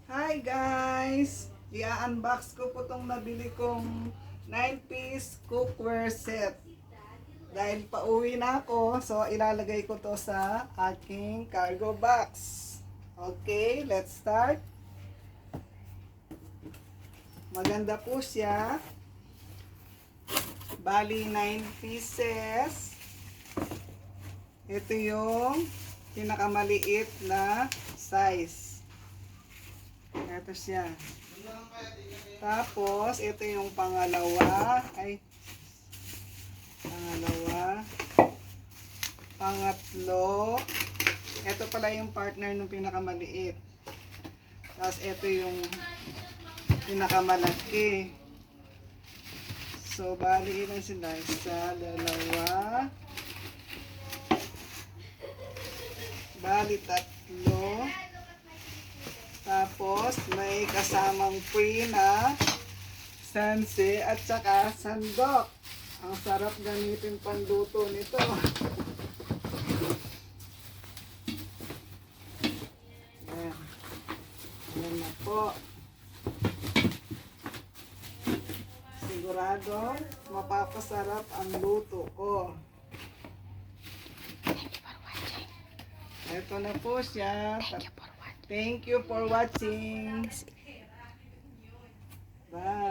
Hi guys! I-unbox ko po itong nabili kong 9-piece cookware set. Dahil pauwi na ako, so ilalagay ko to sa aking cargo box. Okay, let's start. Maganda po siya. Bali 9 pieces. Ito yung pinakamaliit na size. Ito siya. Tapos, ito yung pangalawa. Pangatlo. Ito pala yung partner ng pinakamaliit. Tapos, ito yung pinakamalaki. So, bali ilan sila? Isa, dalawa. Bali, tatlo. Tapos, may kasamang free na sanse at saka sandok. Ang sarap gamitin panluto nito. Ayan. Ayan na po. Sigurado, mapapasarap ang luto ko. Ito na po siya. Thank you for watching. Bye.